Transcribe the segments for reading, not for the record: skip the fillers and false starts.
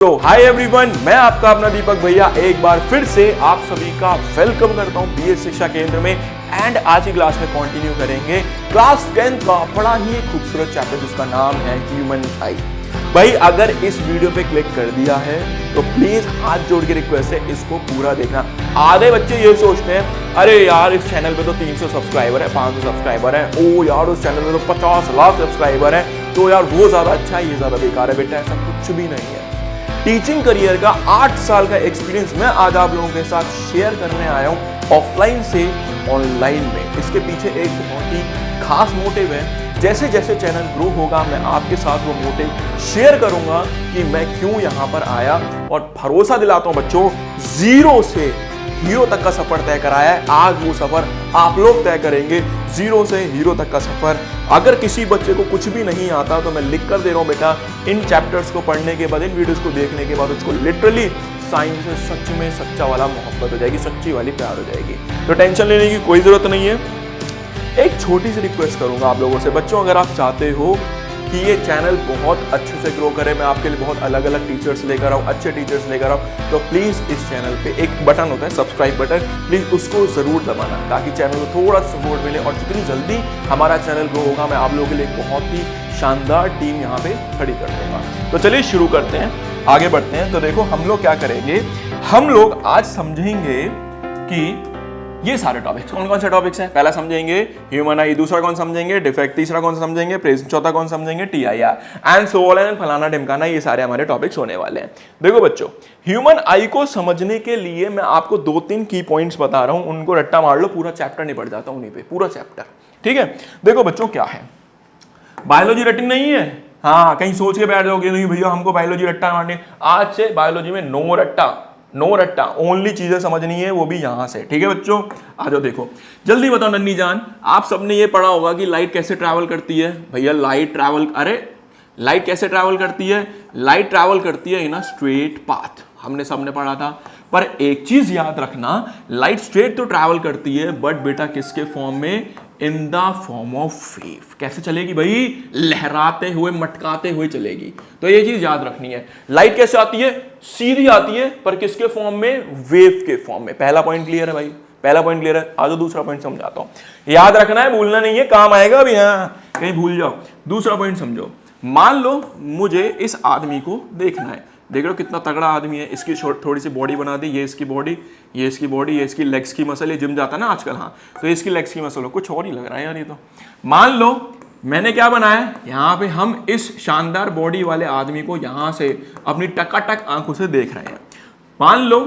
तो hi everyone, मैं आपका अपना दीपक भैया एक बार फिर से आप सभी का वेलकम करता हूं बीएस शिक्षा केंद्र में। एंड आज की क्लास में कंटिन्यू करेंगे क्लास 10 का बड़ा ही खूबसूरत चैप्टर जिसका नाम है ह्यूमन आई। भाई अगर इस वीडियो पे क्लिक कर दिया है तो प्लीज हाथ जोड़ के रिक्वेस्ट है इसको पूरा देखना। आधे बच्चे ये सोचते हैं अरे यार इस चैनल पे तो 300 सब्सक्राइबर है, 500 सब्सक्राइबर है, ओ यार उस चैनल पे तो 50 लाख सब्सक्राइबर है, तो यार वो ज्यादा अच्छा है, ये ज्यादा बेकार है। बेटा ऐसा कुछ भी नहीं है। टीचिंग करियर का 8 साल का एक्सपीरियंस मैं आज आप लोगों के साथ शेयर करने आया हूं ऑफलाइन से ऑनलाइन में। इसके पीछे एक बहुत ही खास मोटिव है। जैसे जैसे चैनल ग्रो होगा मैं आपके साथ वो मोटिव शेयर करूंगा कि मैं क्यों यहां पर आया, और भरोसा दिलाता हूं बच्चों, जीरो से हीरो तक का सफर तय कराया है। आज वो सफर आप लोग तय करेंगे, जीरो से हीरो तक का सफर। अगर किसी बच्चे को कुछ भी नहीं आता तो मैं लिख कर दे रहा हूं बेटा, इन चैप्टर्स को पढ़ने के बाद, इन वीडियोस को देखने के बाद उसको लिटरली साइंस से सच में सच्चा वाला मोहब्बत हो जाएगी, सच्ची वाली प्यार हो जाएगी। तो टेंशन लेने की कोई जरूरत नहीं है। एक छोटी सी रिक्वेस्ट करूंगा आप लोगों से बच्चों, अगर आप चाहते हो कि ये चैनल बहुत अच्छे से ग्रो करे, मैं आपके लिए बहुत अलग अलग टीचर्स लेकर आऊँ, अच्छे टीचर्स लेकर आऊँ, तो प्लीज़ इस चैनल पे एक बटन होता है सब्सक्राइब बटन, प्लीज़ उसको ज़रूर दबाना ताकि चैनल को थोड़ा सपोर्ट मिले। और जितनी जल्दी हमारा चैनल ग्रो होगा मैं आप लोगों के लिए एक बहुत ही शानदार टीम यहाँ पे खड़ी कर दूंगा। तो चलिए शुरू करते हैं, आगे बढ़ते हैं। तो देखो हम लोग क्या करेंगे, हम लोग आज समझेंगे कि ये सारे टॉपिक्स कौन कौन से टॉपिक्स हैं। पहला समझेंगे ह्यूमन आई, दूसरा कौन समझेंगे डिफेक्ट, तीसरा कौन समझेंगे प्रेजेंट, चौथा कौन समझेंगे TIR and so on and फलाना ढिमकाना। ये सारे हमारे टॉपिक्स होने वाले हैं। देखो बच्चों, ह्यूमन आई को समझने के लिए मैं आपको 2-3 की पॉइंट्स बता रहा हूं, उनको रट्टा मार लो, पूरा चैप्टर नहीं पढ़ जाता उन्हीं पे, पूरा चैप्टर। ठीक है, देखो बच्चों क्या है, बायोलॉजी रटिंग नहीं है। हाँ, कहीं सोच के बैठ जाओगे नहीं भैया हमको बायोलॉजी रट्टा मारनी, आज से बायोलॉजी में नो रट्टा, नो रट्टा, ओनली चीजें समझनी है, वो भी यहां से। ठीक है बच्चों, आ जाओ। देखो जल्दी बताओ नन्नी जान, आप सबने ये पढ़ा होगा कि लाइट कैसे ट्रैवल करती है। भैया लाइट ट्रैवल, अरे लाइट कैसे ट्रैवल करती है, लाइट ट्रैवल करती है इन अ स्ट्रेट पाथ, हमने सबने पढ़ा था। पर एक चीज याद रखना, लाइट स्ट्रेट तो ट्रैवल करती है बट बेटा किसके फॉर्म में, in the form of wave. कैसे चलेगी भाई, लहराते हुए मटकाते हुए चलेगी। तो ये चीज याद रखनी है। लाइट कैसे आती है, सीधी आती है, पर किसके फॉर्म में, वेव के फॉर्म में। पहला पॉइंट क्लियर है भाई, पहला पॉइंट क्लियर है। आज दूसरा पॉइंट समझाता हूं, याद रखना है, भूलना नहीं है, काम आएगा अभी, हाँ कहीं भूल जाओ। दूसरा पॉइंट समझो, मान लो मुझे इस आदमी को देखना है, देख लो कितना तगड़ा आदमी है, इसकी थोड़ी सी बॉडी बना दी, ये इसकी बॉडी, ये इसकी बॉडी, ये इसकी लेग्स की मसल, ये जिम जाता है ना आजकल, हाँ तो इसकी लेग्स की मसल हो, कुछ और ही लग रहा है यार ये तो। मान लो मैंने क्या बनाया, यहाँ पे हम इस शानदार बॉडी वाले आदमी को यहाँ से अपनी टकाटक आंखों से देख रहे हैं। मान लो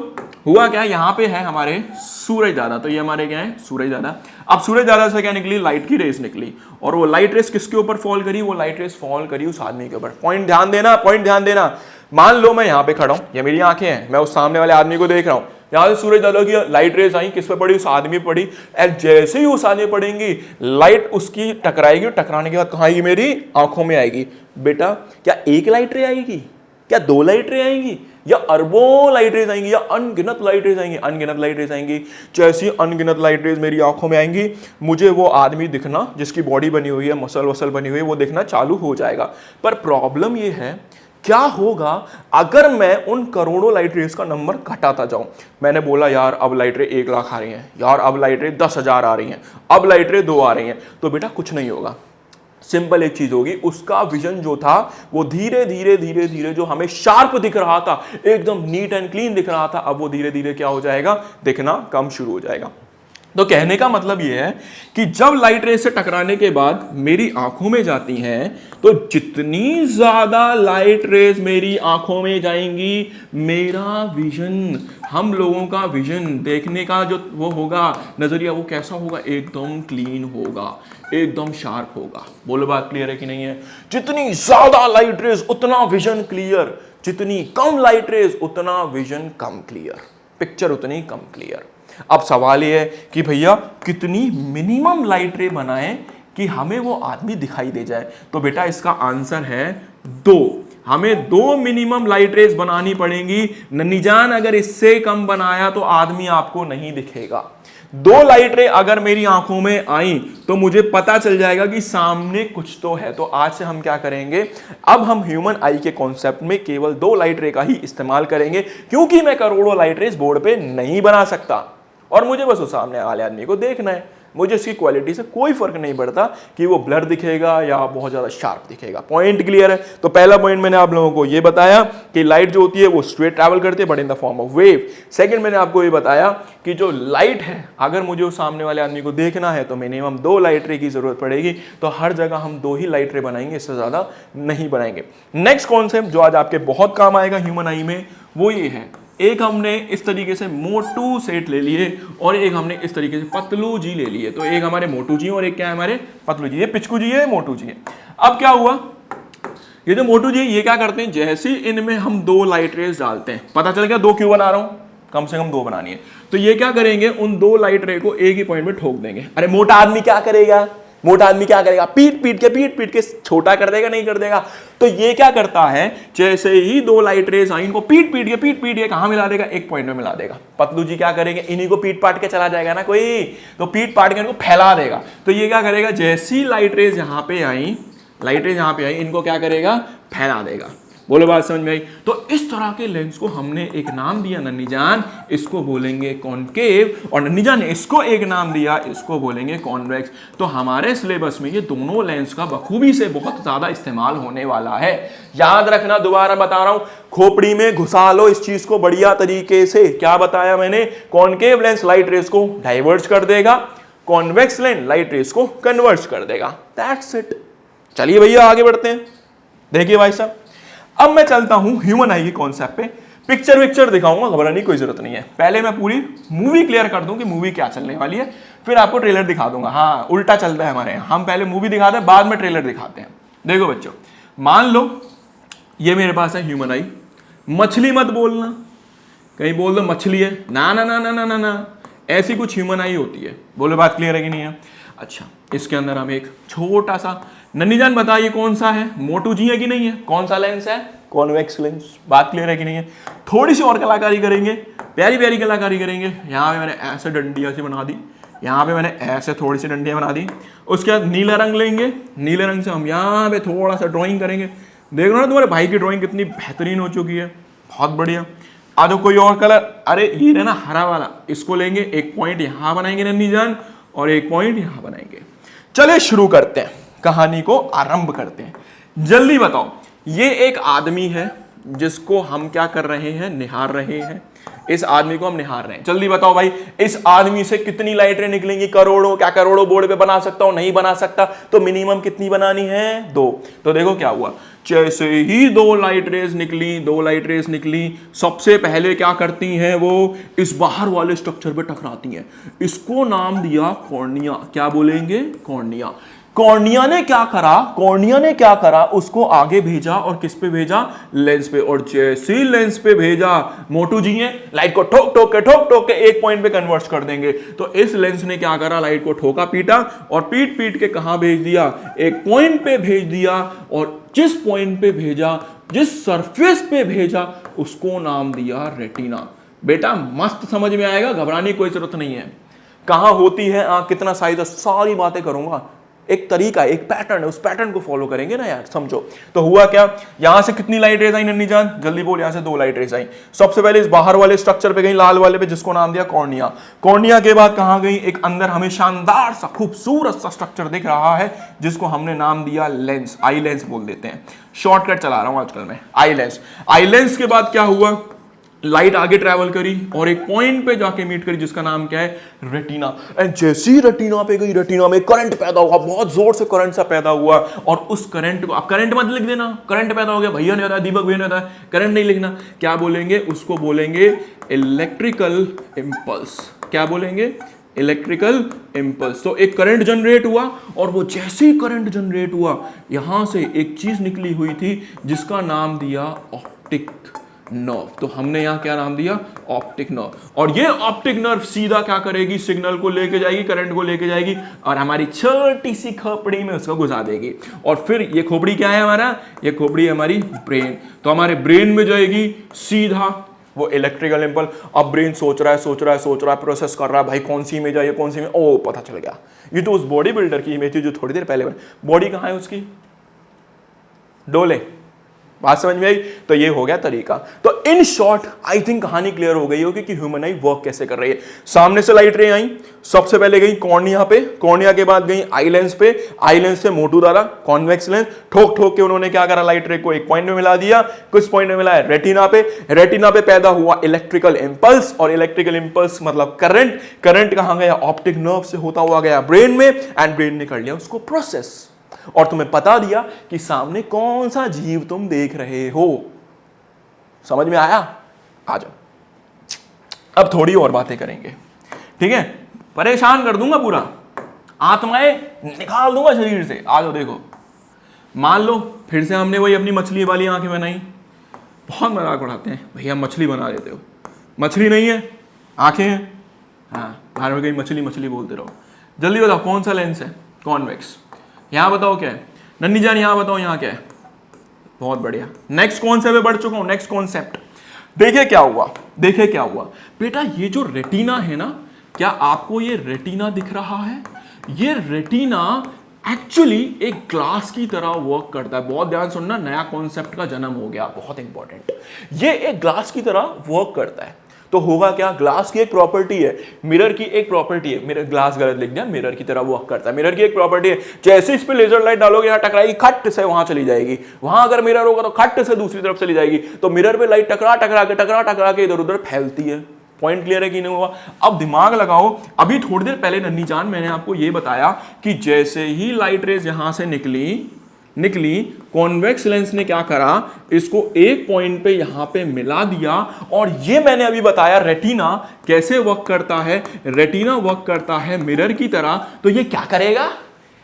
हुआ क्या, यहाँ पे है हमारे सूरज दादा, तो ये हमारे क्या है, सूरज दादा। अब सूरज दादा से क्या निकली, लाइट की रेस निकली, और वो लाइट रेस किसके ऊपर फॉल करी, वो लाइट रेस फॉल करी उस आदमी के ऊपर। पॉइंट ध्यान देना, पॉइंट ध्यान देना। मान लो मैं यहाँ पे खड़ा हूं, ये मेरी आंखें हैं, मैं उस सामने वाले आदमी को देख रहा हूं, यहां से सूरज दादा की लाइट रेस आई, किस पे पड़ी, उस आदमी पे पड़ी। और जैसे ही उस आदमी पड़ेंगी, लाइट उसकी टकराएगी, टकराने के बाद कहां आएगी, मेरी आंखों में आएगी। बेटा क्या एक लाइट रे आएगी, क्या 2 लाइट रे आएंगी, या अरबों लाइट रेज आएंगी, या अनगिनत लाइट रेज आएंगी, अनगिनत लाइट रेज आएंगी। जैसी अनगिनत लाइट रेज मेरी आंखों में आएंगी, मुझे वो आदमी दिखना जिसकी बॉडी बनी हुई है, मसल वसल बनी हुई है, वो दिखना चालू हो जाएगा। पर प्रॉब्लम ये है, क्या होगा अगर मैं उन करोड़ों लाइट रेज का नंबर घटाता जाऊं। मैंने बोला यार अब लाइट रे 1 लाख आ रही हैं, यार अब लाइट रे 10,000 आ रही हैं, अब लाइट रे 2 आ रही हैं, तो बेटा कुछ नहीं होगा। सिंपल एक चीज होगी, उसका विजन जो था वो धीरे धीरे धीरे धीरे जो हमें शार्प दिख रहा था, एकदम नीट एंड क्लीन दिख रहा था, अब वो धीरे धीरे क्या हो जाएगा, दिखना कम शुरू हो जाएगा। तो कहने का मतलब ये है कि जब लाइट रेस से टकराने के बाद मेरी आंखों में जाती हैं, तो जितनी ज्यादा लाइट रेस मेरी आंखों में जाएंगी, मेरा विजन, हम लोगों का विजन देखने का जो वो होगा नजरिया, वो कैसा होगा, एकदम क्लीन होगा, एकदम शार्प होगा। बोलो बात क्लियर है कि नहीं है। जितनी ज्यादा लाइट रेस उतना विजन क्लियर, जितनी कम लाइट रेस उतना विजन कम क्लियर, पिक्चर उतनी कम क्लियर। अब सवाल ये है कि भैया कितनी मिनिमम लाइट रे बनाएं कि हमें वो आदमी दिखाई दे जाए। तो बेटा इसका आंसर है 2। हमें 2 मिनिमम लाइट रेज बनानी पड़ेंगी। नन्नी जान अगर इससे कम बनाया तो आदमी आपको नहीं दिखेगा। दो लाइट रे अगर मेरी आंखों में आई तो मुझे पता चल जाएगा कि सामने कुछ तो है। तो आज से हम क्या करेंगे, अब हम ह्यूमन आई के कॉन्सेप्ट में केवल दो लाइट रे का ही इस्तेमाल करेंगे, क्योंकि मैं करोड़ों लाइट रे इस बोर्ड पे नहीं बना सकता और मुझे बस उस सामने वाले आदमी को देखना है। मुझे इसकी क्वालिटी से कोई फर्क नहीं पड़ता कि वो ब्लर दिखेगा या बहुत ज्यादा शार्प दिखेगा। पॉइंट क्लियर है? तो पहला पॉइंट मैंने आप लोगों को ये बताया कि लाइट जो होती है वो स्ट्रेट ट्रैवल करती है but in the form of wave. Second मैंने आपको ये बताया कि जो लाइट है अगर मुझे उस सामने वाले आदमी को देखना है तो मिनिमम दो लाइट रे की जरूरत पड़ेगी। तो हर जगह हम दो ही लाइट रे बनाएंगे, इससे ज्यादा नहीं बनाएंगे। नेक्स्ट कॉन्सेप्ट जो आज आपके बहुत काम आएगा ह्यूमन आई में वो ये है, एक हमने इस तरीके से मोटू सेट ले लिए और एक हमने इस तरीके से पतलू जी ले लिए। तो एक हमारे मोटू जी और एक क्या है हमारे पतलू जी। ये पिचकू जी है, मोटू जी है। अब क्या हुआ, ये जो मोटू जी ये क्या करते हैं, जैसे इनमें हम दो लाइट रेज डालते हैं, पता चल गया दो क्यों बना रहा हूं, कम से कम दो बनानी है। तो ये क्या करेंगे, उन दो लाइट रे को एक ही पॉइंट में ठोक देंगे। अरे मोटा आदमी क्या करेगा, मोटा आदमी क्या करेगा, पीट पीट के छोटा कर देगा, नहीं कर देगा। तो ये क्या करता है, जैसे ही दो लाइट रेज आई इनको पीट पीट के कहां मिला देगा, एक पॉइंट में मिला देगा। पतलू जी क्या करेंगे, इन्हीं को पीट पाट के चला जाएगा ना कोई, तो पीट पाट के इनको फैला देगा। तो ये क्या करेगा, जैसी लाइट रेज यहां पे आई, इनको क्या करेगा, फैला देगा। बोलो बात समझ में आई? तो इस तरह के लेंस को हमने एक नाम दिया नन्ही जान, इसको बोलेंगे कॉनकेव, और नन्ही जान ने इसको एक नाम दिया, इसको बोलेंगे कॉन्वेक्स। तो हमारे सिलेबस में ये दोनों लेंस का बखूबी से बहुत ज्यादा इस्तेमाल होने वाला है। याद रखना, दोबारा बता रहा हूं, खोपड़ी में घुसा लो इस चीज को बढ़िया तरीके से। क्या बताया मैंने, कॉनकेव लेंस लाइट रेज को डाइवर्ज कर देगा, कॉन्वेक्स लेंस लाइट रेज को कन्वर्ज कर देगा। That's it. चलिए भैया आगे बढ़ते हैं। देखिए भाई साहब, अब मैं चलता हूं ह्यूमन आई के कॉन्सेप्ट पे। पिक्चर दिखाऊंगा, घबराने की कोई जरूरत नहीं है। पहले मैं पूरी मूवी क्लियर कर दूं कि मूवी क्या चलने वाली है, फिर आपको ट्रेलर दिखा दूंगा। हाँ, उल्टा चलता है हमारे यहाँ, हम पहले मूवी दिखाते हैं बाद में ट्रेलर दिखाते हैं। देखो बच्चों, मान लो ये मेरे पास है ह्यूमन आई। मछली मत बोलना, कहीं बोल दो मछली है, ना ना ना ना ना ना ना, ऐसी कुछ ह्यूमन आई होती है। बोलो बात क्लियर है कि नहीं है? अच्छा, इसके अंदर हम एक छोटा सा, नन्ही जान बताइए कौन सा है, मोटू जी है कि नहीं है, कौन सा लेंस है, कॉन्वेक्स लेंस। बात क्लियर है कि नहीं है? थोड़ी सी और कलाकारी करेंगे, प्यारी प्यारी कलाकारी करेंगे। यहाँ पे मैंने ऐसे डंडियाँ से बना दी, यहाँ पे मैंने ऐसे थोड़ी सी डंडियाँ बना दी। उसके बाद नीला रंग लेंगे, नीले रंग से हम यहाँ पे थोड़ा सा ड्राइंग करेंगे। देख रहे हो ना तुम्हारे भाई की ड्राइंग कितनी बेहतरीन हो चुकी है, बहुत बढ़िया। आ जाओ कोई और कलर, अरे ये है ना हरा वाला, इसको लेंगे, एक पॉइंट यहाँ बनाएंगे नन्ही जान और एक पॉइंट यहाँ बनाएंगे। चलिए शुरू करते हैं, कहानी को आरंभ करते हैं। जल्दी बताओ, ये एक आदमी है जिसको हम क्या कर रहे हैं, निहार रहे हैं। इस आदमी को हम निहार रहे हैं। जल्दी बताओ भाई, इस आदमी से कितनी लाइटें निकलेंगी, करोड़ों। क्या करोड़ों बोर्ड पे बना सकता हूं? नहीं बना सकता। तो मिनिमम कितनी बनानी है, दो। तो देखो क्या हुआ, जैसे ही दो लाइट रेज निकली, सबसे पहले क्या करती हैं, वो इस बाहर वाले स्ट्रक्चर पे टकराती हैं। इसको नाम दिया कॉर्निया। क्या बोलेंगे, कॉर्निया। कॉर्निया ने क्या करा, उसको आगे भेजा और किस पे भेजा, लेंस पे। और जैसे ही लेंस पे भेजा, मोटू जी हैं लाइट को ठोक ठोक के एक पॉइंट पे कन्वर्ट कर देंगे। तो इस लेंस ने क्या करा, लाइट को ठोका पीटा और पीट के कहां भेज दिया, एक पॉइंट पे भेज दिया। और जिस पॉइंट पे भेजा, जिस सरफेस पे भेजा, उसको नाम दिया रेटिना। बेटा मस्त समझ में आएगा, घबराने की कोई जरूरत नहीं है। कहां होती है आंख, कितना साइज है, सारी बातें करूंगा। एक तरीका, एक पैटर्न है, उस पैटर्न को फॉलो करेंगे ना यार, समझो। तो हुआ क्या, यहां से कितनी लाइट रेज आई नन्ही जान, जल्दी बोल। यहां से दो लाइट रेज आई। सबसे पहले इस बाहर वाले स्ट्रक्चर पे गई, लाल वाले पे, जिसको नाम दिया कॉर्निया। कॉर्निया के बाद कहां गई, एक अंदर हमें शानदार सा खूबसूरत सा स्ट्रक्चर दिख रहा है, जिसको हमने नाम दिया लेंस। आई लेंस बोल देते हैं, शॉर्टकट चला रहा हूं आजकल मैं, आई लेंस। आई लेंस के बाद क्या हुआ, लाइट आगे ट्रैवल करी और एक पॉइंट पे जाके मीट करी, जिसका नाम क्या है, रेटिना। एंड जैसी रेटिना पे गई, रेटिना में करंट पैदा हुआ, बहुत जोर से करंट सा पैदा हुआ। और उस करंट को, आप करंट मत लिख देना, करंट पैदा हो गया, भैया ने बताया, दीपक भैया ने बताया, करंट नहीं लिखना। क्या बोलेंगे, उसको बोलेंगे इलेक्ट्रिकल इंपल्स। क्या बोलेंगे, इलेक्ट्रिकल इंपल्स। तो एक करंट जनरेट हुआ और वो जैसे ही करंट जनरेट हुआ, यहां से एक चीज निकली हुई थी, जिसका नाम दिया ऑप्टिक नर्व। तो हमने यहां क्या नाम दिया, ऑप्टिक नर्व। और ये ऑप्टिक नर्व सीधा क्या करेगी, सिग्नल को लेके जाएगी, करंट को लेके जाएगी और हमारी छोटी सी खोपड़ी में उसको घुसा देगी। और फिर ये खोपड़ी क्या है हमारा, ये खोपड़ी है हमारी ब्रेन। तो हमारे ब्रेन में जाएगी सीधा वो इलेक्ट्रिकल इम्पल्स, अब ब्रेन सोच रहा है, प्रोसेस कर रहा है, भाई कौन सी इमेज है, ये कौन सी इमेज, ओ पता चल गया, ये तो उस बॉडी बिल्डर की इमेज थी जो थोड़ी देर पहले, बॉडी कहाँ है उसकी, डोले। बात समझ में आई? तो ये हो गया तरीका। तो इन शॉर्ट आई थिंक कहानी क्लियर हो गई होगी कि ह्यूमन आई वर्क कैसे कर रही है। सामने से लाइट रे आई, सबसे पहले गई कॉर्निया पे, कॉर्निया के बाद गई आई लेंस पे, आई लेंस से मोटू द्वारा कॉन्वेक्स लेंस, ठोक ठोक के उन्होंने क्या करा, लाइट रे को एक पॉइंट में मिला दिया, कुछ पॉइंट में मिला है रेटिना पे, रेटिना पे पैदा हुआ इलेक्ट्रिकल इंपल्स, और इलेक्ट्रिकल इंपल्स मतलब करंट, करंट कहां गया, ऑप्टिक नर्व से होता हुआ गया ब्रेन में, एंड ब्रेन ने कर लिया उसको प्रोसेस, और तुम्हें बता दिया कि सामने कौन सा जीव तुम देख रहे हो। समझ में आया? आ जाओ, अब थोड़ी और बातें करेंगे, ठीक है? परेशान कर दूंगा पूरा, आत्माएं निकाल दूंगा शरीर से। आ जाओ, देखो, मान लो फिर से हमने वही अपनी मछली वाली आंखें बनाई, बहुत मजाक उड़ाते हैं, भैया मछली बना देते हो, मछली नहीं है, आंखें हैं, हाँ, बाहर में कहीं मछली मछली बोलते रहो। जल्दी बताओ कौन सा लेंस है, कॉन्वेक्स। यहां बताओ क्या है, नन्नी जान यहां बताओ यहां क्या है, बहुत बढ़िया। नेक्स्ट कॉन्सेप्ट पे बढ़ चुका हूं, नेक्स्ट कॉन्सेप्ट देखिए क्या हुआ, देखिए क्या हुआ बेटा, ये जो रेटिना है ना, क्या आपको ये रेटिना दिख रहा है? ये रेटिना एक्चुअली एक ग्लास की तरह वर्क करता है। बहुत ध्यान सुनना, नया कॉन्सेप्ट का जन्म हो गया, बहुत इंपॉर्टेंट। ये एक ग्लास की तरह वर्क करता है। तो होगा क्या, ग्लास की एक प्रॉपर्टी है, मिरर की एक प्रॉपर्टी है, मिरर, ग्लास गलत लिख दिया, मिरर की तरह वर्क करता है। मिरर की एक प्रॉपर्टी है, जैसे इस पे लेजर लाइट डालोगे यहाँ टकराएगी, खट से वहां चली जाएगी, वहां अगर मिरर होगा तो खट से दूसरी तरफ चली जाएगी। तो मिरर पे लाइट टकरा के इधर उधर फैलती है। पॉइंट क्लियर है कि नहीं हुआ? अब दिमाग लगाओ, अभी थोड़ी देर पहले नन्ही जान मैंने आपको यह बताया कि जैसे ही लाइट रेज यहां से निकली, कॉन्वेक्स लेंस ने क्या करा, इसको एक पॉइंट पे यहां पे मिला दिया, और ये मैंने अभी बताया रेटिना कैसे वर्क करता है। रेटिना वर्क करता है मिरर की तरह। तो ये क्या करेगा,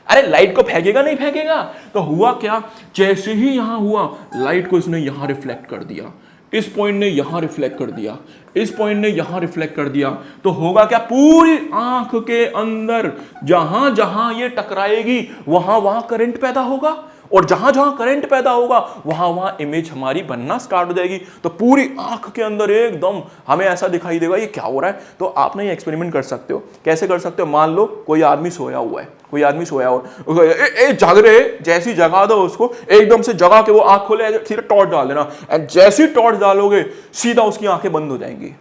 अरे लाइट को फेंकेगा नहीं फेंकेगा। तो हुआ क्या, जैसे ही यहां हुआ, लाइट को इसने यहां रिफ्लेक्ट कर दिया, इस पॉइंट ने यहां रिफ्लेक्ट कर दिया, इस पॉइंट ने यहां रिफ्लेक्ट कर दिया। तो होगा क्या, पूरी आंख के अंदर जहां जहां ये टकराएगी वहां वहां करंट पैदा होगा, और जहां जहां करंट पैदा होगा वहां वहां इमेज हमारी बनना स्टार्ट हो जाएगी। तो पूरी आंख के अंदर एकदम हमें ऐसा दिखाई देगा ये क्या हो रहा है। तो आप ना ये एक्सपेरिमेंट कर सकते हो। कैसे कर सकते हो, मान लो कोई आदमी सोया हुआ है, कोई आदमी सोया हुआ, जाग रहे, जैसी जगा दो उसको, एकदम से जगा के वो आंख खोले, सीधा टॉर्च डाल देना, एंड जैसी टॉर्च डालोगे सीधा उसकी आंखें बंद हो जाएंगी,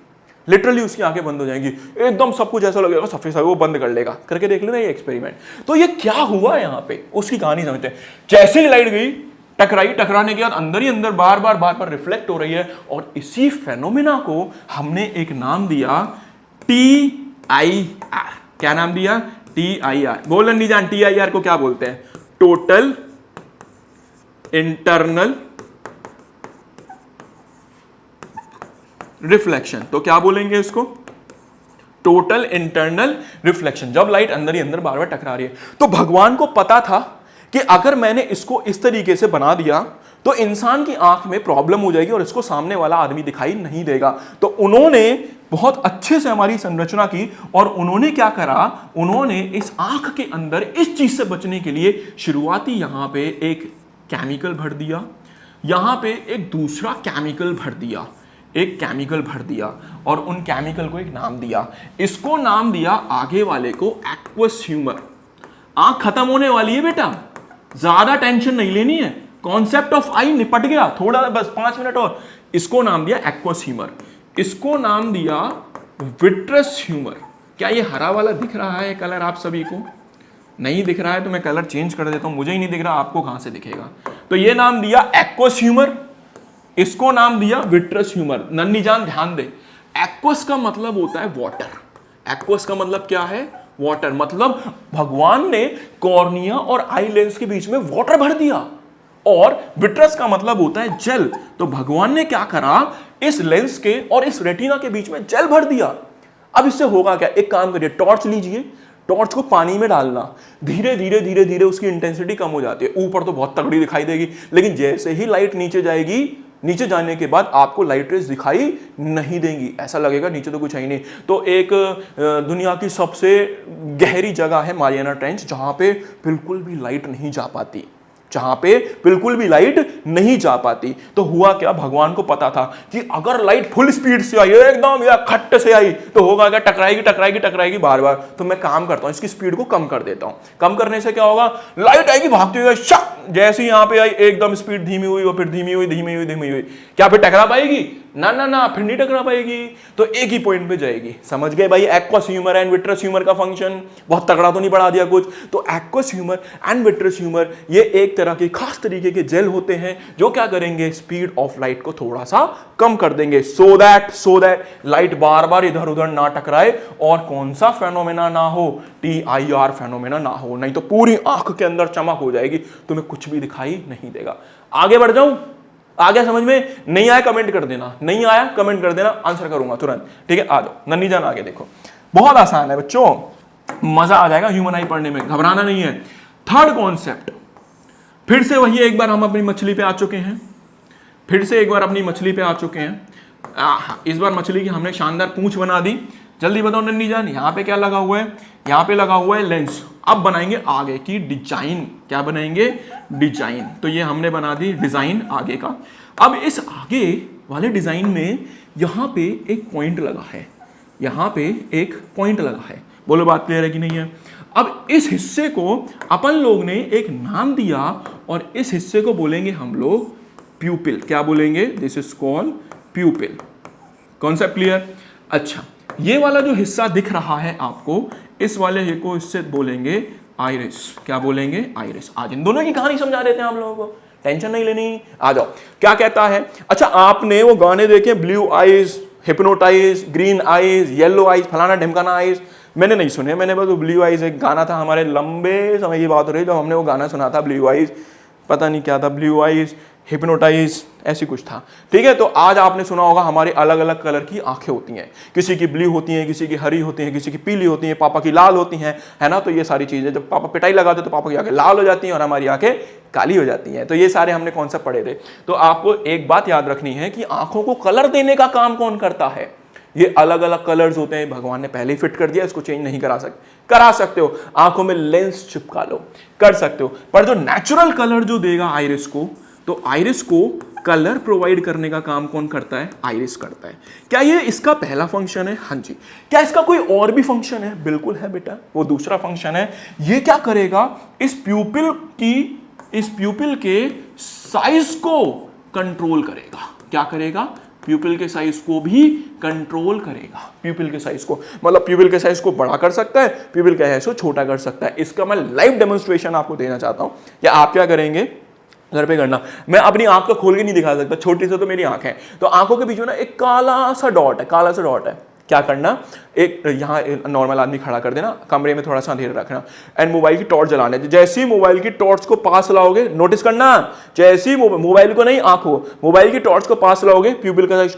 लिटरली उसकी आंखें बंद हो जाएंगी, एकदम सब कुछ ऐसा लगेगा सफेद सफेद, वो बंद कर लेगा। करके देख लेना ये एक्सपेरिमेंट। तो ये क्या हुआ यहाँ पे, उसकी कहानी समझते हैं। जैसे ही लाइट गई, टकराने के बाद अंदर ही अंदर बार बार रिफ्लेक्ट हो रही है, और इसी फेनोमेना को हमने एक नाम दिया TIR। क्या नाम दिया, TIR। बोलन नहीं जान, TIR को क्या बोलते हैं, टोटल इंटरनल रिफ्लेक्शन। तो क्या बोलेंगे इसको, टोटल इंटरनल रिफ्लेक्शन। जब लाइट अंदर ही अंदर बार बार टकरा रही है, तो भगवान को पता था कि अगर मैंने इसको इस तरीके से बना दिया तो इंसान की आंख में प्रॉब्लम हो जाएगी और इसको सामने वाला आदमी दिखाई नहीं देगा। तो उन्होंने बहुत अच्छे से हमारी संरचना की, और उन्होंने क्या करा, उन्होंने इस आंख के अंदर इस चीज से बचने के लिए शुरुआती यहां पे एक केमिकल भर दिया, यहां पे एक दूसरा केमिकल भर दिया, एक केमिकल भर दिया, और उन केमिकल को एक नाम दिया। इसको नाम दिया आगे वाले को एक्वस ह्यूमर। आंख खत्म होने वाली है बेटा, ज्यादा टेंशन नहीं लेनी है, कॉन्सेप्ट ऑफ आई निपट गया, थोड़ा बस 5 मिनट और। इसको नाम दिया एक्वस ह्यूमर, इसको नाम दिया विट्रस ह्यूमर। क्या ये हरा वाला दिख रहा है कलर आप सभी को? नहीं दिख रहा है तो मैं कलर चेंज कर देता हूं, मुझे ही नहीं दिख रहा, आपको कहां से दिखेगा। तो ये नाम दिया एक्वस ह्यूमर, इसको नाम दिया विट्रस ह्यूमर। नन्ही जान ध्यान दे, एक्वस का मतलब होता है वाटर। एक्वस का मतलब क्या है, वाटर। मतलब भगवान ने कॉर्निया और आई लेंस के बीच में वाटर भर दिया, और विट्रस का मतलब होता है जल। तो भगवान ने क्या करा, इस लेंस के और इस रेटिना के बीच में जल भर दिया। अब इससे होगा क्या, एक काम करिए, टॉर्च लीजिए, टॉर्च को पानी में डालना, धीरे धीरे धीरे धीरे उसकी इंटेंसिटी कम हो जाती है। ऊपर तो बहुत तगड़ी दिखाई देगी, लेकिन जैसे ही लाइट नीचे जाएगी, नीचे जाने के बाद आपको लाइट रेज दिखाई नहीं देंगी, ऐसा लगेगा नीचे तो कुछ है ही नहीं। तो एक दुनिया की सबसे गहरी जगह है मारियाना ट्रेंच, जहां पे बिल्कुल भी लाइट नहीं जा पाती। जहां पे बिल्कुल भी लाइट नहीं जा पाती। तो हुआ क्या, भगवान को पता था कि अगर लाइट फुल स्पीड से आई, एकदम या खट्ट से आई, तो होगा क्या, टकराएगी टकराएगी टकराएगी बार बार। तो मैं काम करता हूं, इसकी स्पीड को कम कर देता हूं। कम करने से क्या होगा, लाइट आएगी भागती हुई, शक जैसे ही यहां पे आई एकदम स्पीड धीमी हुई और फिर धीमी हुई धीमी हुई धीमी हुई, क्या फिर टकरा पाएगी? ना ना ना, फिर नहीं टकरा पाएगी, तो एक ही पॉइंट पे जाएगी। समझ गए भाई, aqueous humour and vitreous humour का फंक्शन। बहुत तगड़ा तो नहीं बढ़ा दिया कुछ। तो aqueous humour and vitreous humour ये एक तरह के खास तरीके के जेल होते हैं जो क्या करेंगे, स्पीड ऑफ लाइट को थोड़ा सा कम कर देंगे, सो दैट लाइट बार बार इधर उधर ना टकराए और कौन सा फेनोमेना ना हो, TIR फेनोमेना ना हो, नहीं तो पूरी आंख के अंदर चमक हो जाएगी, तुम्हें कुछ भी दिखाई नहीं देगा। आगे बढ़ जाऊं, आ गया समझ में? नहीं आया कमेंट कर देना, नहीं आया कमेंट कर देना, आंसर करूंगा तुरंत। ठीक है, आ जाओ नन्ही जान, आगे देखो, बहुत आसान है बच्चों, मजा आ जाएगा ह्यूमन आई पढ़ने में, घबराना नहीं है। थर्ड कॉन्सेप्ट, फिर से वही, एक बार हम अपनी मछली पे आ चुके हैं, फिर से एक बार अपनी मछली पे आ चुके हैं। इस बार मछली की हमने शानदार पूंछ बना दी। जल्दी बताओ नन्ही जान, यहाँ पे क्या लगा हुआ है? यहाँ पे लगा हुआ है लेंस। अब बनाएंगे आगे की डिजाइन। क्या बनाएंगे? डिजाइन। तो ये हमने बना दी डिजाइन आगे का। अब इस आगे वाले डिजाइन में यहाँ पे एक पॉइंट लगा है, यहाँ पे एक पॉइंट लगा है। बोलो बात क्लियर है कि नहीं है? अब इस हिस्से को अपन लोग ने एक नाम दिया और इस हिस्से को बोलेंगे हम लोग प्यूपिल। क्या बोलेंगे? This is called प्यूपिल। Concept clear? अच्छा, ये वाला जो हिस्सा दिख रहा है आपको, इस वाले को इससे बोलेंगे आइरिस। क्या बोलेंगे? आइरिस। आज इन दोनों की कहानी समझा देते हैं हम लोगों को, टेंशन नहीं लेनी। आ जाओ, क्या कहता है? अच्छा, आपने वो गाने देखे, blue eyes, hypnotise, green eyes, yellow eyes, फलाना ढिमकाना आइज? मैंने नहीं सुने, मैंने बस ब्लू आइज एक गाना था, हमारे लंबे समय की बात हो रही जब हमने वो गाना सुना था, ब्लू आइज, पता नहीं क्या था, ब्लू आइज, हिप्नोटाइज, ऐसी कुछ था। ठीक है, तो आज आपने सुना होगा हमारी अलग अलग कलर की आंखें होती हैं, किसी की ब्लू होती हैं, किसी की हरी होती हैं, किसी की पीली होती हैं, पापा की लाल होती हैं, है ना। तो ये सारी चीजें, जब पापा पिटाई लगाते तो पापा की आंखें लाल हो जाती हैं और हमारी आंखें काली हो जाती हैं। तो ये सारे हमने कॉन्सेप्ट पढ़े थे। तो आपको एक बात याद रखनी है कि आंखों को कलर देने का काम कौन करता है? ये अलग अलग कलर्स होते हैं, भगवान ने पहले ही फिट कर दिया, इसको चेंज नहीं करा सकते हो। आंखों में लेंस चिपका लो, कर सकते हो, पर जो नेचुरल कलर जो देगा आइरिस को, तो आइरिस को कलर प्रोवाइड करने का काम कौन करता है? आइरिस करता है। क्या ये इसका पहला फंक्शन है? हाँ जी। क्या इसका कोई और भी फंक्शन है? बिल्कुल है बेटा, वो दूसरा फंक्शन है। ये क्या करेगा? इस प्यूपिल के साइज को कंट्रोल करेगा। क्या करेगा? प्यूपिल के साइज को भी कंट्रोल करेगा। प्यूपिल के साइज को, मतलब प्यूपिल के साइज को बड़ा कर सकता है, प्यूपिल के साइज को छोटा कर सकता है। इसका मैं लाइव डेमोन्स्ट्रेशन आपको देना चाहता हूं। या आप क्या करेंगे, घर पे करना, मैं अपनी आंख को खोल के नहीं दिखा सकता, छोटी से तो मेरी आंख है, तो आंखों के बीच में ना एक काला सा डॉट है। क्या करना? एक यहाँ नॉर्मल आदमी खड़ा कर देना, कमरे में थोड़ा सा अंधेरा रखना, एंड मोबाइल की टॉर्च जलाने। जैसे ही मोबाइल की टॉर्च को पास लाओगे, नोटिस करना, जैसे ही मोबाइल को नहीं, आंखों, मोबाइल की टॉर्च को पास लाओगे, प्यूपिल का साइज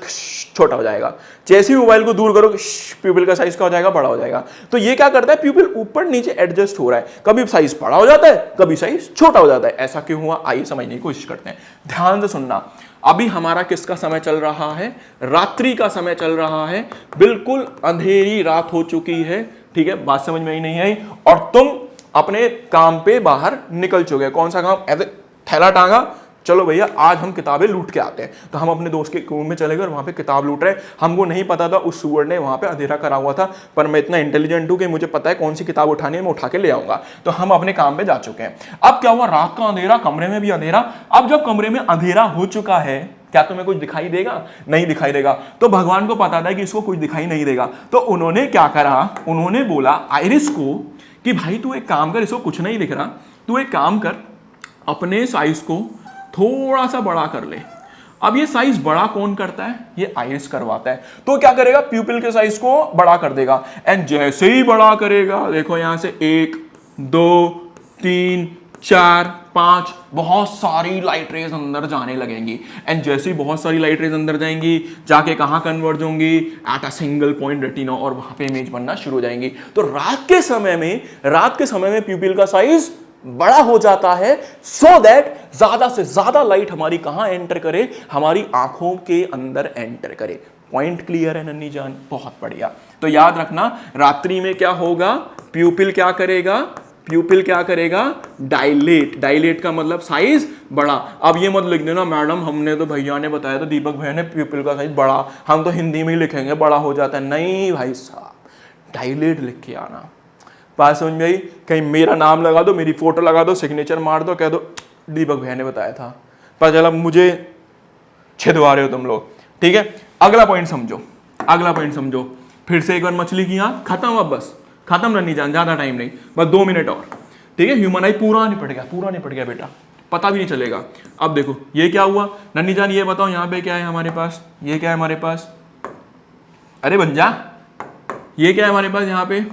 छोटा हो जाएगा। जैसे ही मोबाइल को दूर करोगे, प्यूपिल का साइज क्या हो जाएगा? बड़ा हो जाएगा। तो ये क्या करता है? प्यूपिल ऊपर नीचे एडजस्ट हो रहा है, कभी साइज बड़ा हो जाता है, कभी साइज छोटा हो जाता है। ऐसा क्यों हुआ? आइए समझने की कोशिश करते हैं, ध्यान से सुनना। अभी हमारा किसका समय चल रहा है? रात्रि का समय चल रहा है, बिल्कुल अंधेरी रात हो चुकी है। ठीक है, बात समझ में ही नहीं आई, और तुम अपने काम पे बाहर निकल चुके। कौन सा काम? ऐसे थैला टांगा, चलो भैया आज हम किताबें लूट के आते हैं। तो हम अपने दोस्त के रूम में चले गए और वहां पे किताब लूट रहे। हमको नहीं पता था उस सुअर ने वहां पे अंधेरा करा हुआ था, पर मैं इतना इंटेलिजेंट हूं कि मुझे पता है कौन सी किताब उठानी है, मैं उठा के ले आऊंगा। तो हम अपने काम पे जा चुके हैं। अब क्या हुआ? रात का अंधेरा, कमरे में भी अंधेरा। अब जब कमरे में अंधेरा हो चुका है, क्या तुम्हें कुछ दिखाई देगा? नहीं दिखाई देगा। तो भगवान को पता था कि इसको कुछ दिखाई नहीं देगा, तो उन्होंने क्या करा? उन्होंने बोला आइरिस को कि भाई तू एक काम कर, इसको कुछ नहीं दिख रहा, तू एक काम कर, अपने साइज को थोड़ा सा बड़ा कर ले। अब ये साइज बड़ा कौन करता है? ये आइरिस करवाता है। तो क्या करेगा? प्यूपिल के साइज को बड़ा कर देगा, एंड जैसे ही बड़ा करेगा, देखो यहां से 1 2 3 4 5 बहुत सारी लाइट रेज अंदर जाने लगेंगी। एंड जैसे ही बहुत सारी लाइट रेज अंदर जाएंगी, जाके कहां कन्वर्ज होंगी? At a single point retina, और वहां पे इमेज बनना शुरू हो जाएंगी। तो रात के समय में प्यूपिल का साइज बड़ा हो जाता है, सो दैट ज्यादा से ज्यादा लाइट हमारी कहां एंटर करे? हमारी आंखों के अंदर एंटर करे। पॉइंट क्लियर है नन्ही जान? बहुत बढ़िया। तो याद रखना, रात्रि में क्या होगा? प्यूपिल क्या करेगा? प्यूपिल क्या करेगा, डायलेट। डायलेट का मतलब साइज बड़ा। अब ये मत लिख देना मैडम हमने तो भैया ने बताया तो दीपक भैया ने प्यूपिल का साइज बड़ा, हम तो हिंदी में ही लिखेंगे बड़ा हो जाता है। नहीं भाई साहब, डायलेट लिख के आना। बात समझ में आई? कहीं मेरा नाम लगा दो, मेरी फोटो लगा दो, सिग्नेचर मार दो, कह दो दीपक भैया ने बताया था, पता चला मुझे छिदवा रहे हो तुम लोग। ठीक है, अगला पॉइंट समझो, अगला पॉइंट समझो। फिर से एक बार मछली की आंख खत्म, अब बस खत्म रनी जान, ज्यादा टाइम नहीं, बस 2 मिनट और। ठीक है, ह्यूमन आई पूरा निपट गया, पूरा निपट गया बेटा, पता भी नहीं चलेगा। अब देखो ये क्या हुआ नन्नी जान, ये बताओ यहाँ पे क्या है हमारे पास, ये क्या है हमारे पास, अरे बन जा, ये क्या है हमारे पास यहाँ पे,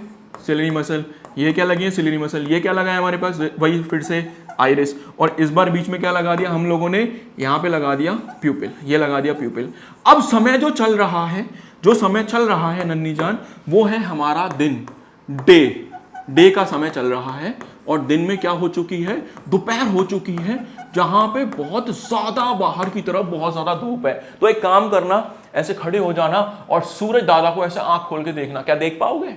सिलेरी मसल, ये क्या लगी है सिलेरी मसल, ये क्या लगा है हमारे पास, वही फिर से आइरिस, और इस बार बीच में क्या लगा दिया हम लोगों ने, यहाँ पे लगा दिया प्यूपिल, ये लगा दिया प्यूपिल। अब समय जो चल रहा है, जो समय चल रहा है नन्नी जान, वो है हमारा दिन, डे, डे का समय चल रहा है। और दिन में क्या हो चुकी है, दोपहर हो चुकी है, जहां पे बहुत ज्यादा बाहर की तरफ बहुत ज्यादा धूप है। तो एक काम करना, ऐसे खड़े हो जाना और सूरज दादा को ऐसे आंख खोल के देखना, क्या देख पाओगे,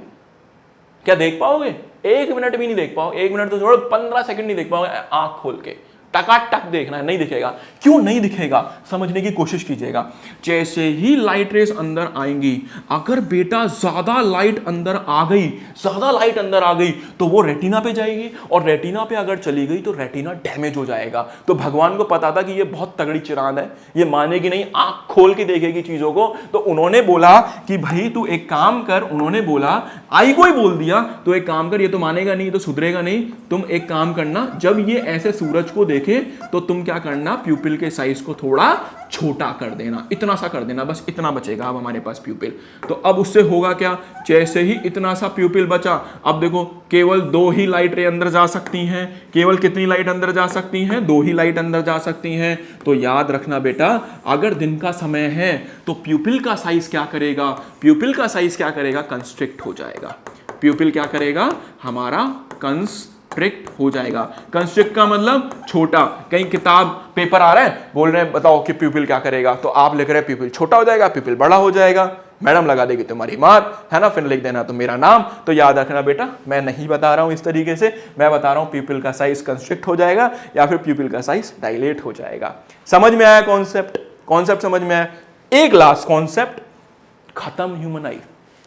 क्या देख पाओगे? 1 मिनट भी नहीं देख पाओ, 1 मिनट तो छोड़ो, 15 सेकंड नहीं देख पाओगे आंख खोल के, टकाटक देखना है, नहीं दिखेगा। क्यों नहीं दिखेगा, समझने की कोशिश कीजिएगा। जैसे ही लाइट रेस अंदर आएंगी, अगर बेटा ज्यादा लाइट अंदर आ गई, ज्यादा लाइट अंदर आ गई तो वो रेटिना पे जाएगी, और रेटिना पे अगर चली गई तो रेटिना डैमेज हो जाएगा। तो भगवान को पता था कि ये बहुत तगड़ी चिरांद है, ये मानेगी नहीं, आंख खोल के देखेगी चीजों को। तो उन्होंने बोला कि भाई तू एक काम कर, उन्होंने बोला, आई को ही बोल दिया, तो एक काम कर, ये तो मानेगा नहीं, ये तो सुधरेगा नहीं, तुम एक काम करना, जब ये ऐसे सूरज को तो तुम क्या करना, प्यूपिल के साइज को थोड़ा छोटा कर देना, इतना सा कर देना, बस इतना बचेगा अब हमारे पास प्यूपिल। तो अब उससे होगा क्या, जैसे ही इतना सा प्यूपिल बचा, अब देखो केवल 2 ही लाइट रे अंदर जा सकती हैं। केवल कितनी लाइट अंदर जा सकती हैं, 2 ही लाइट अंदर जा सकती हैं। तो याद रखना बेटा, अगर दिन का समय है तो प्यूपिल का साइज क्या करेगा, प्यूपिल का साइज क्या करेगा, कंस्ट्रिक्ट हो जाएगा। प्यूपिल क्या करेगा, हमारा कंस्ट्रिक्ट हो जाएगा। कंस्ट्रिक्ट का मतलब छोटा। कहीं किताब पेपर आ रहा है, बोल रहे हैं बताओ कि प्यूपिल क्या करेगा, तो आप लिख रहे हैं प्यूपिल छोटा हो जाएगा, प्यूपिल बड़ा हो जाएगा, मैडम लगा देगी तुम्हारी मार, है ना, फिर लिख देना तो मेरा नाम। तो याद रखना बेटा, मैं नहीं बता रहा हूं इस तरीके से, मैं बता रहा हूं प्यूपिल का साइज कंस्ट्रिक्ट हो जाएगा या फिर प्यूपिल का साइज डायलेट हो जाएगा। समझ में आया कॉन्सेप्ट, कॉन्सेप्ट समझ में आया। एक लास्ट कॉन्सेप्ट खत्म, ह्यूमन आई।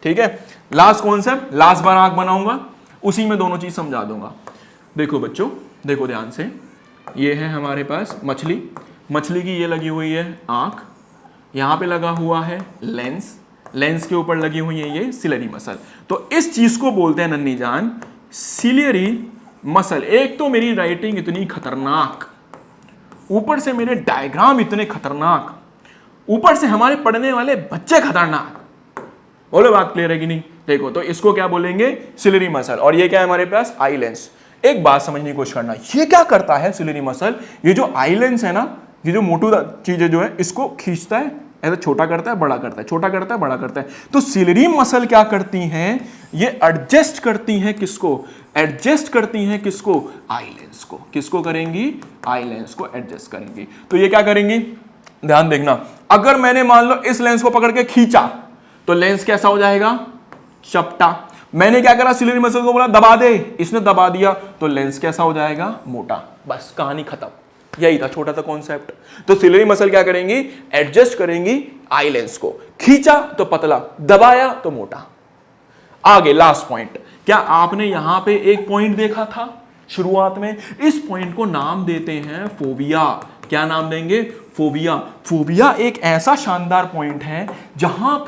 ठीक है, लास्ट कॉन्सेप्ट, लास्ट बार आंख बनाऊंगा, उसी में दोनों चीज समझा दूंगा। देखो बच्चों, देखो ध्यान से, ये है हमारे पास मछली, मछली की ये लगी हुई है आंख, यहाँ पे लगा हुआ है लेंस, लेंस के ऊपर लगी हुई है ये सिलेरी मसल। तो इस चीज को बोलते हैं नन्नी जान सिलेरी मसल। एक तो मेरी राइटिंग इतनी खतरनाक, ऊपर से मेरे डायग्राम इतने खतरनाक, ऊपर से हमारे पढ़ने वाले बच्चे खतरनाक। बोलो बात क्लियर है कि नहीं? देखो, तो इसको क्या बोलेंगे, सिलेरी मसल। और ये क्या है हमारे पास, आई लेंस। एक बात समझने की कोशिश करना, ये क्या करता है सिलेरी मसल, ये जो आई लेंस है ना, ये जो मोटू चीजें जो है इसको खींचता है, ऐसा छोटा करता है, बड़ा करता है, छोटा करता है, बड़ा करता है। तो सिलेरी मसल क्या करती हैं, ये एडजस्ट करती हैं, किसको एडजस्ट करती हैं, किसको, आई लेंस को। किसको करेंगी, आई लेंस को एडजस्ट करेंगी। तो ये क्या करेंगी, ध्यान देखना, अगर मैंने मान लो इस लेंस को पकड़ के खींचा तो लेंस कैसा हो जाएगा, चपटा। मैंने क्या करा, सिलेरी मसल को बोला दबा दे, इसने दबा दिया तो लेंस कैसा हो जाएगा, मोटा। बस कहानी खत्म, यही था छोटा सा कॉन्सेप्ट। तो सिलेरी मसल क्या करेंगी, एडजस्ट करेंगी आई लेंस को, खींचा तो पतला, दबाया तो मोटा। आगे लास्ट पॉइंट, क्या आपने यहां पे एक पॉइंट देखा था शुरुआत में, इस पॉइंट को नाम देते हैं फोबिया। क्या नाम देंगे, फोबिया। फोबिया एक ऐसा शानदार पॉइंट है जहां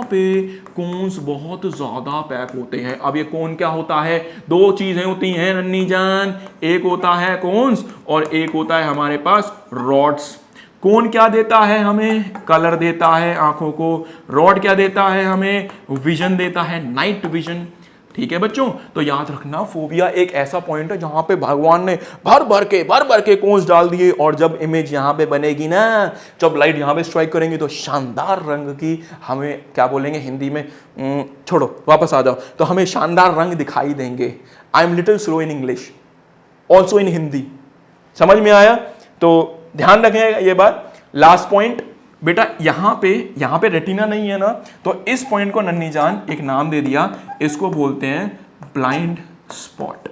पे कोन्स बहुत ज्यादा पैक होते हैं। अब ये कोन क्या होता है, 2 चीजें होती हैं नन्नी जान, एक होता है कोन्स और एक होता है हमारे पास रॉड्स। कोन क्या देता है हमें, कलर देता है आंखों को, रॉड क्या देता है हमें, विजन देता है, नाइट विजन। ठीक है बच्चों, तो याद रखना फोबिया एक ऐसा पॉइंट है जहां पे भगवान ने भर भर के कोन्स डाल दिए, और जब इमेज यहां पे बनेगी ना, जब लाइट यहां पे स्ट्राइक करेंगी तो शानदार रंग की, हमें क्या बोलेंगे हिंदी में, छोड़ो वापस आ जाओ, तो हमें शानदार रंग दिखाई देंगे। I am little slow in English, also in Hindi. समझ में आया? तो ध्यान रखें ये बात। लास्ट पॉइंट बेटा, यहां पे रेटिना नहीं है ना, तो इस पॉइंट को नन्नी जान एक नाम दे दिया, इसको बोलते हैं ब्लाइंड स्पॉट।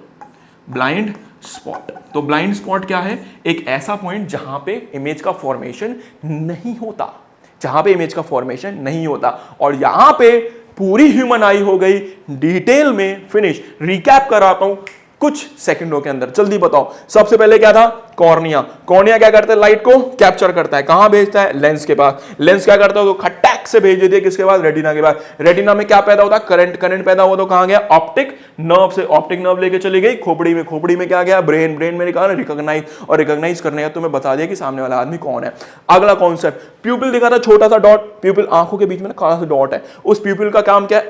Blind spot. तो ब्लाइंड स्पॉट क्या है? एक ऐसा पॉइंट जहां पे इमेज का फॉर्मेशन नहीं होता, जहां पे इमेज का फॉर्मेशन नहीं होता। और यहां पे पूरी ह्यूमन आई हो गई डिटेल में फिनिश। रिकैप कराता हूं कुछ सेकंडों के अंदर, जल्दी बताओ। सबसे पहले क्या था? कॉर्निया। कॉर्निया क्या करता है? लाइट को कैप्चर करता है। कहां भेजता है? लेंस के पास। लेंस क्या करता है? तो खटैक से भेज देती है किसके पास? रेटिना के पास। रेटिना में क्या पैदा होता है? करंट। करंट पैदा हुआ तो कहां गया? ऑप्टिक नर्व से। ऑप्टिक नर्व लेके चली गई खोपड़ी में। खोपड़ी में क्या गया? ब्रेन। ब्रेन में कहा रिकॉग्नाइज, और रिकॉग्नाइज करने का तुम्हें बता दिया कि सामने वाला आदमी कौन है। अगला कॉन्सेप्ट, प्यूपिल दिखा था, छोटा सा डॉट। प्यूपिल आंखों के बीच में काला सा डॉट है। उस प्यूपिल का काम क्या है?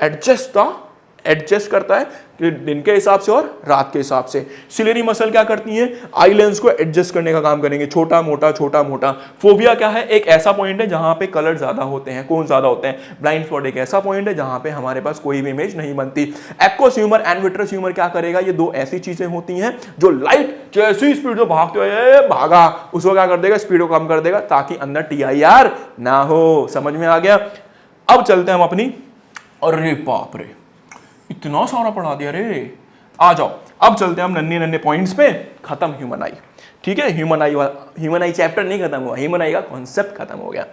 एडजस्ट करता है कि दिन के हिसाब से और रात के हिसाब से। सिलेरी मसल क्या करती है? आई लेंस को एडजस्ट करने का काम करेंगे, छोटा मोटा छोटा मोटा। फोबिया क्या है? एक ऐसा पॉइंट है जहां पे कलर ज्यादा होते हैं, कोन ज्यादा होते हैं। ब्लाइंड स्पॉट एक ऐसा पॉइंट है जहां पे हमारे पास कोई भी इमेज नहीं बनती। Aqueous humour and vitreous humour क्या करेगा? ये दो ऐसी चीजें होती हैं जो लाइट जैसी स्पीड से भागते हुए भागा, उसको क्या कर देगा? स्पीड को कम कर देगा ताकि अंदर TIR ना हो। समझ में आ गया? अब चलते हैं हम अपनी, अरे बाप रे इतना सारा पढ़ा दिया रे। आ जाओ, अब चलते हैं हम नन्हे नन्हे पॉइंट्स पे। खत्म ह्यूमन आई, ठीक है। ह्यूमन आई चैप्टर नहीं खत्म हुआ, ह्यूमन आई का कॉन्सेप्ट खत्म हो गया,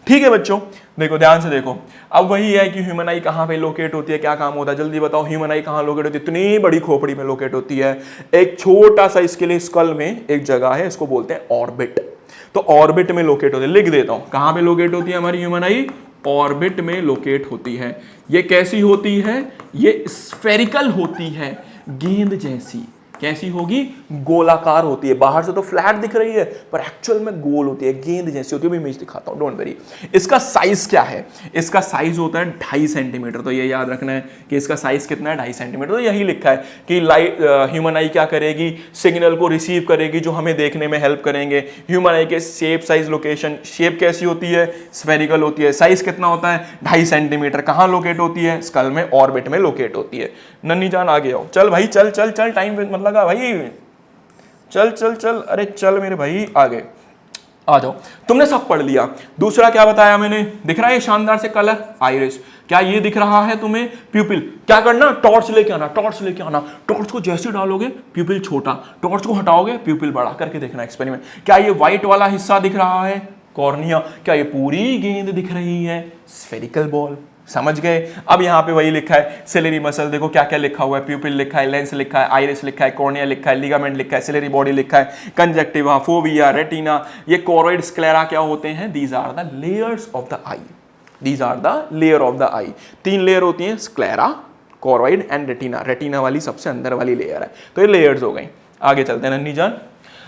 ठीक है बच्चों। देखो ध्यान से देखो, अब वही है कि ह्यूमन आई कहाँ पे लोकेट होती है, क्या काम होता है, जल्दी बताओ। ह्यूमन आई कहाँ लोकेट होती है? इतनी बड़ी खोपड़ी में लोकेट होती है। एक छोटा सा इसके लिए स्कल में एक जगह है, इसको बोलते हैं ऑर्बिट। तो ऑर्बिट में लोकेट होती है, लिख देता हूं कहां पे लोकेट होती है हमारी ह्यूमन आई? ऑर्बिट में लोकेट होती है। ये कैसी होती है? ये स्फेरिकल होती है, गेंद जैसी। कैसी होगी? गोलाकार होती है। बाहर से तो फ्लैट दिख रही है पर एक्चुअल में गोल होती है, गेंद जैसी होती है। मैं इमेज दिखाता हूं, डोंट वरी। इसका साइज क्या है? इसका साइज होता है 2.5 सेंटीमीटर। तो ये याद रखना है कि इसका साइज कितना है? 2.5 सेंटीमीटर। तो यही लिखा है कि लाइट ह्यूमन आई क्या करेगी? सिग्नल को रिसीव करेगी जो हमें देखने में हेल्प करेंगे। ह्यूमन आई के शेप, साइज, लोकेशन। शेप कैसी होती है? स्फेरिकल होती है। साइज कितना होता है? 2.5 सेंटीमीटर। कहां लोकेट होती है? स्कल में, ऑर्बिट में लोकेट होती है। नन्ही जान आगे आओ, चल भाई चल चल चल, टाइम मतलब लगा भाई, चल चल चल, अरे चल मेरे भाई आगे आ जाओ। तुमने सब पढ़ लिया। दूसरा क्या बताया मैंने? दिख रहा है शानदार से कलर? आइरिस। क्या ये दिख रहा है तुम्हें? प्यूपिल। क्या करना? टॉर्च लेके आना, टॉर्च लेके आना। टॉर्च को जैसे डालोगे प्यूपिल छोटा, टॉर्च को हटाओगे प्यूपिल बड़ा, करके देखना एक्सपेरिमेंट। क्या ये व्हाइट वाला हिस्सा दिख रहा है? कॉर्निया। क्या ये पूरी गेंद दिख रही है? Spherical ball. समझ गए? अब यहां पे वही लिखा है, सिलेरी मसल। देखो क्या क्या लिखा हुआ है, प्यूपिल लिखा है, लेंस लिखा है, आइरिस लिखा है, कॉर्निया लिखा है, लिगामेंट लिखा है, सिलेरी बॉडी लिखा है, कंजक्टिवा, फोविया, रेटिना। ये कोरोइड, स्क्लेरा क्या होते हैं? These are the layers of the eye. These are the layer of the eye. 3 layer होती हैं, sclera, choroid and retina. Retina वाली सबसे अंदर वाली लेयर है। तो ये लेयर्स हो गई। आगे चलते हैं नन्ही जान।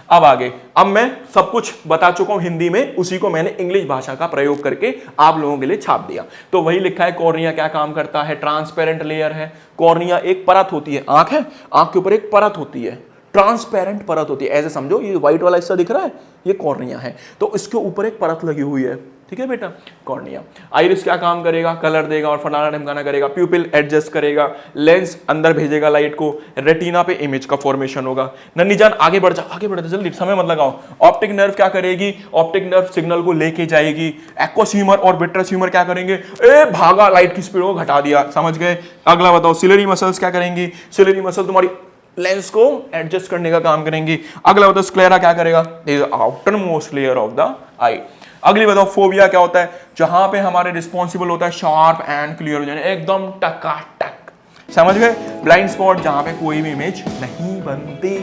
अब आगे, अब मैं सब कुछ बता चुका हूं हिंदी में, उसी को मैंने इंग्लिश भाषा का प्रयोग करके आप लोगों के लिए छाप दिया। तो वही लिखा है, कॉर्निया क्या काम करता है? ट्रांसपेरेंट लेयर है। कॉर्निया एक परत होती है, आंख है, आंख के ऊपर एक परत होती है, ट्रांसपेरेंट परत होती है। ऐसे समझो, ये व्हाइट वाला हिस्सा दिख रहा है, ये कॉर्निया है, तो इसके ऊपर एक परत लगी हुई है, ठीक है बेटा, कॉर्निया। आइरिस क्या काम करेगा? कलर देगा और फलाना ढमकाना करेगा। प्यूपिल एडजस्ट करेगा, लेंस अंदर भेजेगा लाइट को, रेटिना पे इमेज का फॉर्मेशन होगा। नन्ही जान आगे बढ़ जा, आगे बढ़ जा, जल्दी, समय मत लगाओ। ऑप्टिक नर्व क्या करेगी? ऑप्टिक नर्व सिग्नल को लेके जाएगी। एक्वस ह्यूमर और विट्रस ह्यूमर क्या करेंगे? ए भागा, लाइट की स्पीड को घटा दिया। समझ गए? अगला बताओ, सिलेरी मसल्स क्या करेंगी? सिलेरी मसल तुम्हारी लेंस को एडजस्ट करने का काम करेंगी। अगला बताओ, स्क्लेरा क्या करेगा? Outermost layer of the eye. अगली बताओ, फोबिया क्या होता है? जहां पे हमारे रिस्पॉन्सिबल होता है शार्प एंड क्लियर हो जाने, एकदम टकाटक। समझ गए? ब्लाइंड स्पॉट, जहां पे कोई भी इमेज नहीं बनती।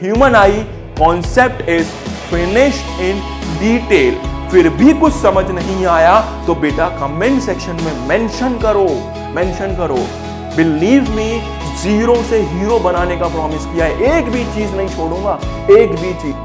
Human I concept is finished in detail. फिर भी कुछ समझ नहीं आया तो बेटा कमेंट सेक्शन में मेंशन करो, मेंशन करो। बिलीव मी, 0 से हीरो बनाने का प्रॉमिस किया है। एक भी चीज नहीं छोड़ूंगा, एक भी चीज।